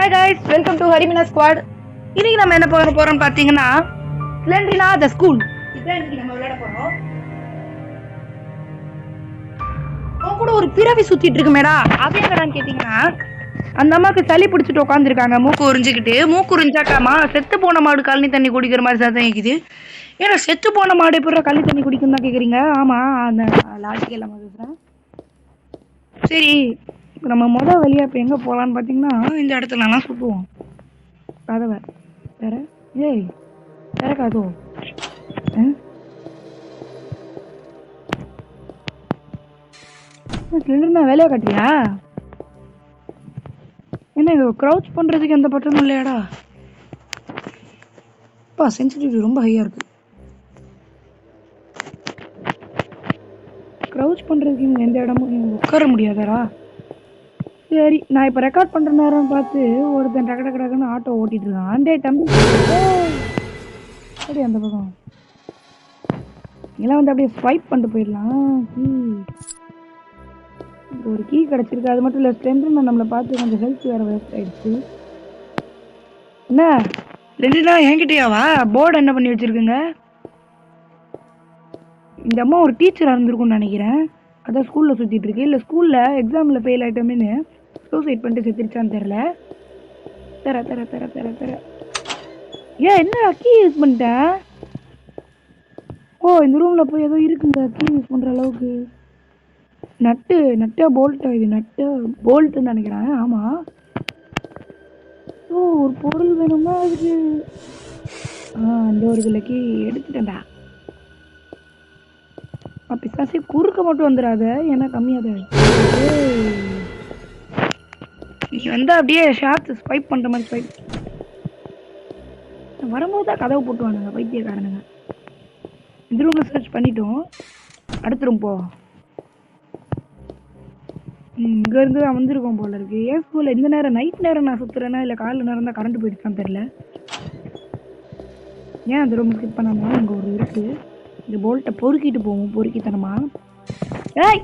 Hi guys, welcome to ஹரிமினா squad. இன்னைக்கு நம்ம என்ன பார்க்க போறோம்னு பார்த்தீங்கன்னா ஸ்லெண்டரினா த ஸ்கூல். இதான் இன்னைக்கு நம்ம விளையாட போறோம். அவங்க கூட ஒரு பிறவி சுத்திட்டு இருக்கு மேடா. அது என்னடான்னு கேட்டீங்கன்னா, அந்த அம்மாவுக்கு சளி பிடிச்சிட்டு உட்காந்துருக்காங்க. மூக்கு உறிஞ்சிக்கிட்டு, மூக்கு உறிஞ்சாக்காமா செத்து போன மாடு கழனி தண்ணி குடிக்கிற மாதிரி சத்தம் கேக்குது. ஏன்னா செத்து போன மாடு எப்படி கழனி தண்ணி குடிக்கும் தான் கேக்குறீங்க. ஆமா, அந்த லாஜிக் எல்லாம் பேசுறேன். சரி, நம்ம வெளியே இப்போ எங்கே போகலான்னு பார்த்தீங்கன்னா இந்த இடத்துலலாம் சுற்றுவோம். கதவை வேற ஏய் வேற கதோ சிலிண்டர்னா வேலையா காட்டுறியா? என்ன க்ரௌச் பண்ணுறதுக்கு எந்த பட்டனும் இல்லையாடா? அப்பா சென்சிட்டிவிட்டி ரொம்ப ஹையாக இருக்கு. க்ரௌச் பண்ணுறதுக்கு இங்கே எந்த இடமும் உட்கார முடியாதாடா? சரி, நான் இப்போ ரெக்கார்ட் பண்ணுற நேரம் பார்த்து ஒருத்தன் டக்கு டக்கு டக்குன்னு ஆட்டோ ஓட்டிட்டு இருக்கான். ஆண்டே தம்பி அப்படியே அந்த பக்கம் எல்லாம் வந்து அப்படியே ஸ்வைப் பண்ணிட்டு போயிடலாம். ஒரு கீ கிடச்சிருக்கு. அது மட்டும் இல்லை, ஸ்லெண்டர்னா நம்மளை பார்த்து கொஞ்சம் ஹெல்த் வேறு வேஸ்ட் ஆகிடுச்சு. என்ன ஸ்லெண்டர்னா என்கிட்டயாவா? போர்டு என்ன பண்ணி வச்சுருக்குங்க? இந்த அம்மா ஒரு டீச்சராக இருந்திருக்கும்னு நினைக்கிறேன். அதான் ஸ்கூலில் சுற்றிட்டு இருக்கு. இல்லை ஸ்கூலில் எக்ஸாமில் ஃபெயில் ஆகிட்டோமேனு சூசைட் பண்ணிட்டு செத்துருச்சான்னு தெரில. தர தர தர தர தர ஏன் என்ன கீ யூஸ் பண்ணிட்டேன்? ஓ, இந்த ரூமில் போய் ஏதோ இருக்குங்க கீ யூஸ் பண்ணுற அளவுக்கு. நட்டு போல்ட்டு, இது நட்டு போல்ட்டுன்னு நினைக்கிறேன். ஆமாம். ஓ, ஒரு பொருள் வேணுமா அதுக்கு? இந்த ஒரு இதில் கீ எடுத்துட்டேன்டா. பிசாசி குறுக்க மட்டும் வந்துடாத, ஏன்னா கம்மியாக தான். நீ வந்து அப்படியே ஷார்ட்ஸ் ஸ்வைப் பண்ணுற மாதிரி ஸ்வைப் வரும்போது தான் கதவை போட்டுவானுங்க பைத்தியக்காரனுங்க. இந்த ரூமில் சர்ச் பண்ணிட்டோம். அடுத்த ரூம் போ. இங்கேருந்து தான் வந்திருக்கோம் போல இருக்கு. ஏன் ஸ்கூலில் இந்த நேரம் நைட் நேரம் நான் சுற்றுறேன்னா இல்லை காலைல நேரம் தான் கரண்ட் போயிடுச்சான்னு தெரில. ஏன் அந்த ரூம் ஸ்கிப் பண்ணாமல் இங்கே ஒரு இருக்குது. இந்த போல்ட்டை பொறுக்கிட்டு போவோம். பொறுக்கித்தனமா ஏய்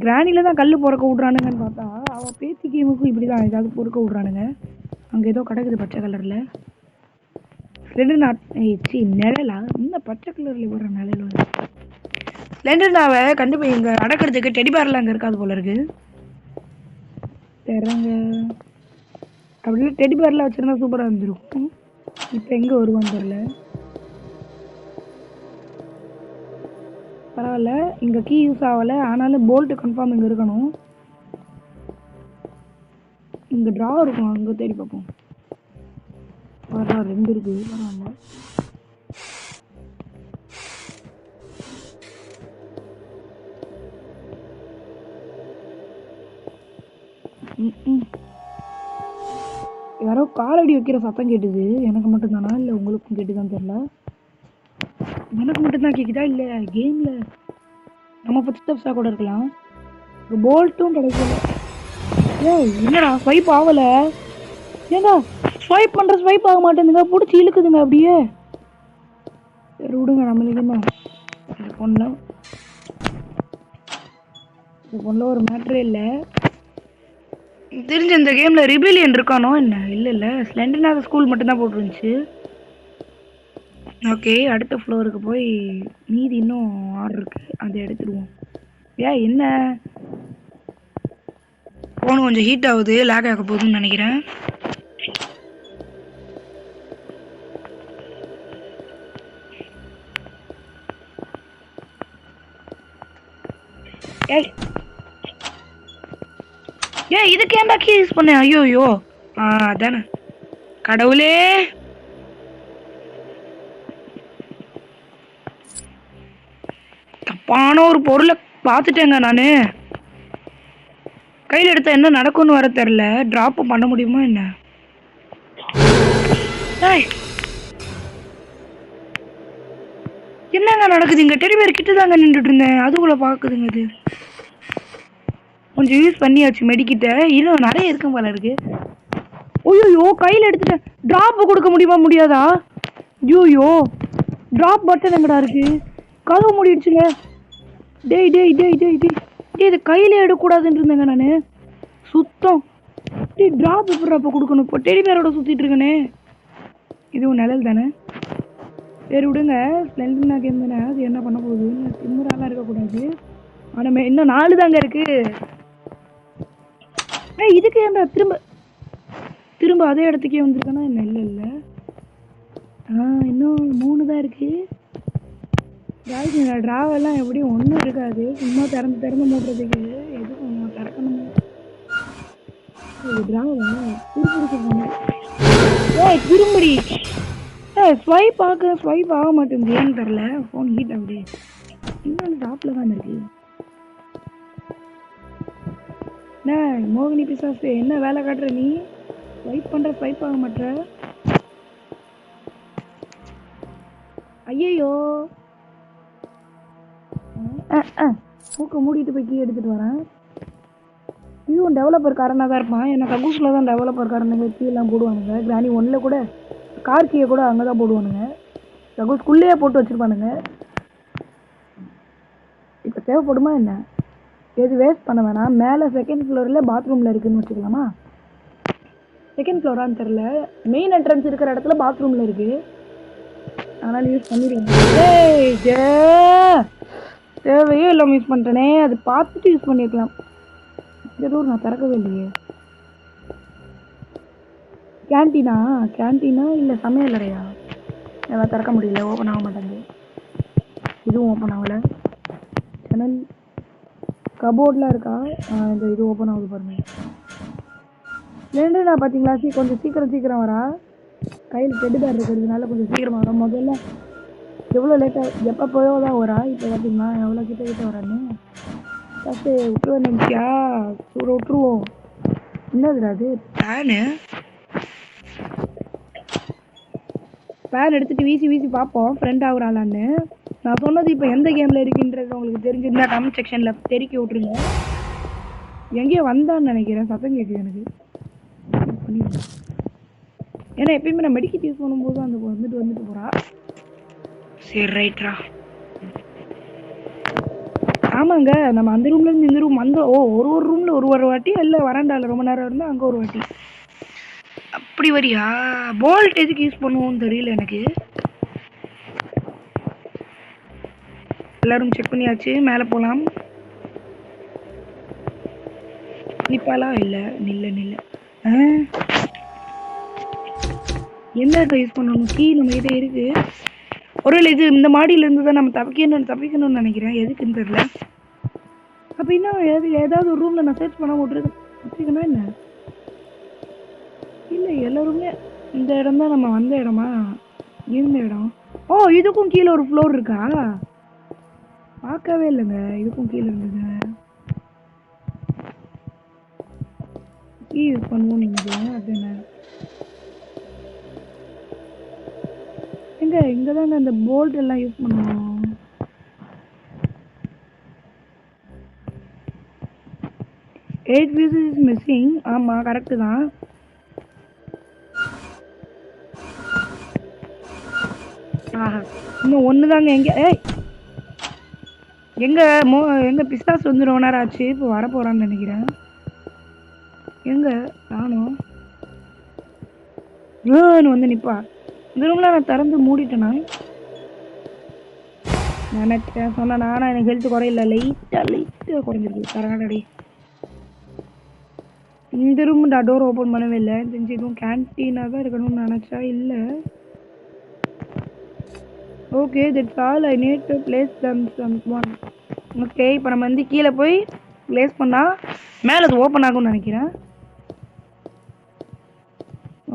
கிராணியில் தான் கல் பொறுக்க விட்றானுங்கன்னு பார்த்தா அவள் பேத்தி கேமுக்கும் இப்படி தான் ஏதாவது பொறுக்க விட்றானுங்க. அங்கே ஏதோ கிடக்குது பச்சை கலரில். நிழலா? இந்த பச்சை கலரில் போடுற நிழல் வந்து ஸ்லெண்டர்னாவை கண்டிப்பாக இங்கே அடக்கிறதுக்கு டெடி பேர்லாம் அங்கே இருக்காது போல இருக்கு. தெரிங்க அப்படின்னா டெடி பேர்லாம் வச்சுருந்தா சூப்பராக இருந்துருக்கும். இப்போ எங்கே வருவான்னு தெரில. பரவாயில்ல, இங்கே கீ யூஸ் ஆகலை. ஆனாலும் போல்ட்டு கன்ஃபார்ம் இங்கே இருக்கணும். இங்கே ட்ரா இருக்கும், அங்கே தேடி பார்ப்போம். பரவாயில்ல, 2 இருக்குது. பரவாயில்ல. யாரோ காலடி வைக்கிற சத்தம் கேட்டுது. எனக்கு மட்டும்தானா இல்லை உங்களுக்கும் கேட்டுதான் தெரில. எனக்கு மட்டும்தான் கேட்குதா இல்லை கேமில் நம்ம ஃபுட்ஸ்டெப்ஸாக கூட இருக்கலாம். ஒரு போல்ட்டும் கிடைக்கல. ஏய் என்னடா ஸ்வைப் ஆகலை? ஏங்க ஸ்வைப் பண்ணுற ஸ்வைப் ஆக மாட்டேங்குதுங்க, பிடிச்சி இழுக்குதுங்க அப்படியே. சரி விடுங்க, நம்மளுக்கு என்ன இந்த பொண்ணில் ஒரு மேட்ரே இல்லை. தெரிஞ்ச இந்த கேமில் ரிபிலியன் இருக்கானோ என்ன? இல்லை ஸ்லெண்டர்னா ஸ்கூல் மட்டும்தான் போட்டுருந்துச்சு. ஓகே, அடுத்த ஃப்ளோருக்கு போய் மீதி இன்னும் ஆர்டர் இருக்குது, அதை எடுத்துடுவோம். ஏன் என்ன ஃபோன் கொஞ்சம் ஹீட் ஆகுது, லேக் ஆக போகுதுன்னு நினைக்கிறேன். ஏய் இதுக்கு ஏன்டா கீ யூஸ் பண்ணேன்? ஐயோ அதானே கடவுளே. தப்பான ஒரு பொருளை பார்த்துட்டேங்க நான். கையில் எடுத்தா என்ன நடக்கும்னு வர தெரில. ட்ராப் பண்ண முடியுமா என்ன? என்னங்க நடக்குதுங்க? டெடி பேர் கிட்ட தாங்க நின்றுட்டு இருந்தேன், அதுக்குள்ள பாக்குதுங்க. அது கொஞ்சம் யூஸ் பண்ணியாச்சு மெடிக்கிட்ட. இன்னும் நிறைய இருக்கும் போல இருக்கு. ஐயோ கையில் எடுத்துட்டேன். ட்ராப் கொடுக்க முடியுமா? முடியாதா? ஐயோ ட்ராப் பட்டன் எங்கடா இருக்கு? கதவு மூடிடுச்சுங்க. டேய் டேய் டேய் டேய் டேய் இது கையில் எடுக்கக்கூடாதுன்னு இருந்தேங்க நான். சுத்தம் டிராப் எப்படி அப்போ கொடுக்கணும்? இப்போ டெடி பேரோட சுற்றிட்டு இருக்கனே. இதுவும் நிழல் தானே. சரி விடுங்க. ஸ்ப்ளெண்டர்னா கேம் தானே, அது என்ன பண்ண போகுது? திமுறாலாம் இருக்கக்கூடாது. ஆனால் இன்னும் 4 தாங்க இருக்கு. இதுக்கு ஏன்டா திரும்ப திரும்ப அதே இடத்துக்கே வந்திருக்கேன்னா என்ன? இல்லை இல்லை, இன்னும் 3 தான் இருக்கு. டிராவெல்லாம் எப்படியும் ஒன்றும் இருக்காது. சும்மா திறந்து திறந்து மூடுறதுக்கு எதுவும் திறக்கணும். திரும்படி ஸ்வைப் ஆக மாட்டேங்குது. ஏன்னு தெரில. ஃபோன் ஹீட் ஆகுது. இன்னொன்று டாப்பில் தான் இருக்கு. என்ன மோகினி பிசாசு, என்ன வேலை காட்டுற நீ? ஸ்வைப் ஆக மாட்டேற. ஐயோ, மூக்க மூடிட்டு போய் கீ எடுத்துட்டு வரேன். இதுவும் டெவலப்பர் காரனாக தான் இருப்பான். ஏன்னா கக்கூஸில் தான் டெவலப்பர் காரனுங்க கீ எல்லாம் போடுவானுங்க. கிராணி 1ல் கூட கார் கீயை கூட அங்கே தான் போடுவானுங்க. கக்கூஸ்குள்ளேயே போட்டு வச்சுருப்பானுங்க. இப்போ தேவைப்படுமா என்ன? எது வேஸ்ட் பண்ண வேணாம். மேலே 2nd ஃப்ளோரில் பாத்ரூமில் இருக்குதுன்னு வச்சுக்கலாமா? 2nd ஃப்ளோரான்னு தெரில. மெயின் என்ட்ரன்ஸ் இருக்கிற இடத்துல பாத்ரூமில் இருக்குது. அதனால் யூஸ் பண்ணிடுவேன். தேவையோ இல்லாமல் யூஸ் பண்ணிட்டேனே. அது பார்த்துட்டு யூஸ் பண்ணியிருக்கலாம். இந்த டோர் நான் திறக்கவே இல்லையே. கேன்டீனா இல்லை சமையல் அறையா? எதாவது திறக்க முடியல, ஓப்பன் ஆக மாட்டேங்குது. இதுவும் ஓப்பன் ஆகலை. ஜன்னல் கபோர்ட்லாம் இருக்கா? இந்த இது ஓப்பன் ஆகுது பாருங்க. ரெண்டு நான் பார்த்தீங்களா? கொஞ்சம் சீக்கிரம் வரா. கையில் டெடி பேர் இருக்கிறதுனால கொஞ்சம் சீக்கிரமாக வரும். முதல்ல எவ்வளோ லேட்டாக எப்போ போயோ தான் வரா. இப்போ பார்த்தீங்களா எவ்வளோ கிட்ட வரான்னு. ஃபஸ்ட்டு விட்டுருவேன் நினச்சியா? விட்டுருவோம். என்னதுடா அது? பேன் எடுத்துகிட்டு வீசி பார்ப்போம் ஃப்ரெண்ட் ஆகுறாளான்னு. நான் சொன்னது இப்போ எந்த கேமில் இருக்குன்றது உங்களுக்கு தெரிஞ்சிருந்தா கமெண்ட் செக்ஷனில் தெரிவிக்க விட்ருங்க. எங்கேயோ வந்தான்னு நினைக்கிறேன். சத்தம் கேட்குது எனக்கு. ஏன்னா எப்பயுமே நான் மெடிக்கெட் யூஸ் பண்ணும்போது அந்த வந்துட்டு போகிறா. சரி ரைட்ரா. ஆமாங்க, நம்ம அந்த ரூம்லேருந்து இந்த ரூம் ஒரு ரூமில் ஒரு வாட்டி, இல்லை வராண்டாவில் ரொம்ப நேரம் இருந்தால் அங்கே ஒரு வாட்டி. அப்படி வரியா? போல்ட் எதுக்கு யூஸ் பண்ணுவோன்னு தெரியல எனக்கு. எல்லாரும் செக் பண்ணியாச்சு. மேலே போகலாம். நிப்பாலா? இல்லை நில்ல. எந்த யூஸ் பண்ணணும்? கீ நம்ம கிட்ட இருக்கு. ஒருவேளை இது இந்த மாடியிலேருந்து தான் நம்ம தப்பிக்கணும்னு நினைக்கிறேன். எதுக்குன்னு தெரியல. அப்போ இன்னும் ஏதாவது ஒரு ரூமில் நான் சர்ச் பண்ண விட்டுருக்கேன்னா என்ன? இல்லை, எல்லா ரூம்லேயே இந்த இடம் தான் நம்ம வந்த இடமா? இருந்த இடம். இதுக்கும் கீழே ஒரு ஃப்ளோர் இருக்கா? பார்க்கவே இல்லைங்க. இதுக்கும் கீழே இருந்தது. கீ யூஸ் பண்ணுவோம் நீங்கள். அது என்ன இங்கே தாங்க அந்த போல்ட் எல்லாம் யூஸ் பண்ணுவோம். Eight pieces is missing. ஆமாம், கரெக்டு தான். இன்னும் ஒன்று தாங்க. எங்கே பிஸ்தாஸ் வந்து ரொம்ப நேரம் ஆச்சு. இப்போ வரப்போகிறான்னு நினைக்கிறேன். நானும் வந்து நிற்பா. இந்த ரூமில் நான் திறந்து மூடிட்டேனா நினைச்சேன். சொன்னேன் நானா? எனக்கு ஹெல்த் குறையில, லைட்டாக குறைஞ்சிருக்கு. தரங்கடடி. இந்த ரூம் டோர் ஓப்பன் பண்ணவே இல்லை. தெரிஞ்சு இதுவும் கேன்டீனாக தான் இருக்கணும்னு நினச்சா. இல்லை. Okay, that's all. I need to place them one. Okay, இப்போ நம்ம வந்து கீழே போய் பிளேஸ் பண்ணால் மேலே அது ஓப்பன் ஆகும்னு நினைக்கிறேன்.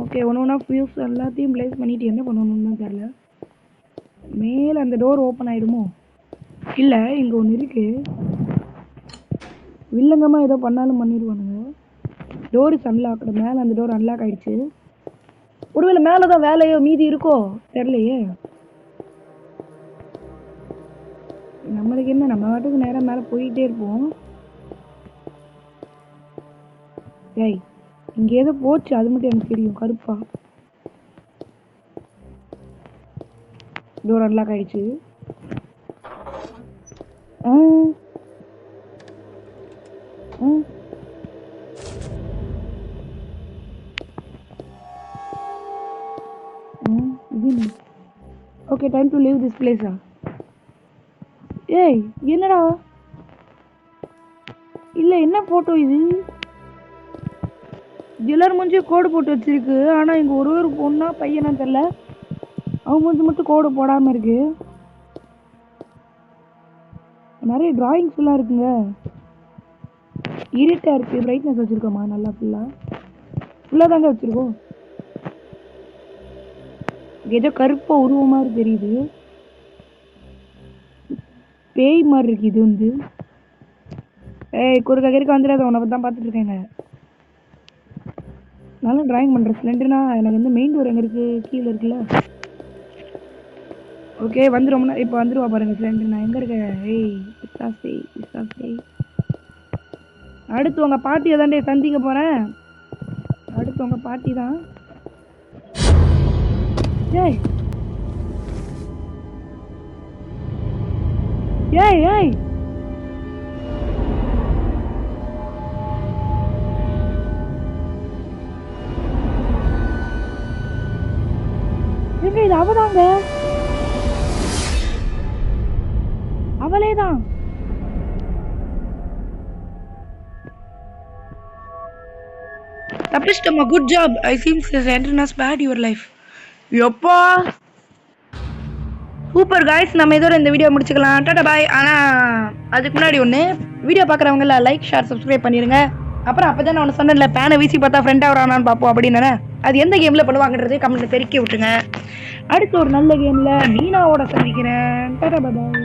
ஓகே, ஒன்று ஃபியூஸ் எல்லாத்தையும் பிளேஸ் பண்ணிவிட்டு என்ன பண்ணணும்னு தான் தெரில. மேலே அந்த டோர் ஓப்பன் ஆகிடுமோ? இல்லை, இங்கே ஒன்று இருக்குது. வில்லங்கமாக ஏதோ பண்ணாலும் பண்ணிடுவானுங்க. Door is unlocked. மேலே அந்த டோர் அன்லாக் ஆகிடுச்சு. ஒருவேளை மேலே தான் வேலையோ மீதி இருக்கோ தெரிலையே. நம்மளுக்கு என்ன, நம்ம வாட்டுக்கு நேரம் மேலே போயிட்டே இருப்போம். ஏய், இங்கே ஏதோ போச்சு. அது மட்டும் எனக்கு தெரியும். கருப்பா டோர் அன்லாக் ஆயிடுச்சு. Okay time to leave this பிளேஸா? ஏய் என்னடா? இல்லை என்ன ஃபோட்டோ இது? எல்லாரும் மூஞ்சி கோடு போட்டு வச்சிருக்கு. ஆனால் இங்கே ஒரு பொண்ணா பையனா தெரில, அவங்க மூஞ்சி மட்டும் கோடு போடாமல் இருக்கு. நிறைய டிராயிங்ஸ் எல்லாம் இருக்குங்க. இருட்டாக இருக்குது. பிரைட்னஸ் வச்சுருக்கோமா நல்லா ஃபுல்லாக தாங்க வச்சுருக்கோம். ஏதோ கருப்பாக உருவம் மாதிரி தெரியுது. பேய் மாதிரி இருக்கு இது வந்து. ஏய் குறுக்க கிறுக்க வந்துடாத, உன்னை தான் பார்த்துட்டு இருக்கேங்க. நல்லா டிராயிங் பண்ணுறேன். ஸ்லெண்டர்னா எனக்கு வந்து மெயின் டோர் எங்கே இருக்குது? கீழே இருக்குல்ல. ஓகே வந்துடுவோம்னா இப்போ வந்துடுவா பாருங்கள் ஸ்லெண்டர். நான் எங்கே இருக்கேன்? ஏய் விசாசே. அடுத்து உங்கள் பாட்டியை தாண்டே சந்திக்க போகிறேன். அடுத்து உங்கள் பாட்டி தான். ஏய் ஏய் ஏய் இது அவதாங்க, அவளே தான். தப்பிச்சிட்டோமா? Good job. I think this intern has paid your life. எப்பா சூப்பர் காய்ஸ். நம்ம இதோட இந்த வீடியோ முடிச்சுக்கலாம். டாடா பாய். ஆனால் அதுக்கு முன்னாடி ஒன்று, வீடியோ பார்க்குறவங்கள லைக் ஷேர் சப்ஸ்கிரைப் பண்ணிடுங்க. அப்புறம் அப்போ தான் நான் ஒன்று சொன்னேன்ல, பேனை வீசி பார்த்தா ஃப்ரெண்டாக வரானான்னு பார்ப்போம் அப்படின்னு. அது எந்த கேமில் பண்ணுவாங்கன்றது கமெண்ட்டில் தெரிவிக்க விட்டுருங்க. அடுத்து ஒரு நல்ல கேமில் மீனாவோட சந்திக்கிறேன். டாடா பாய்.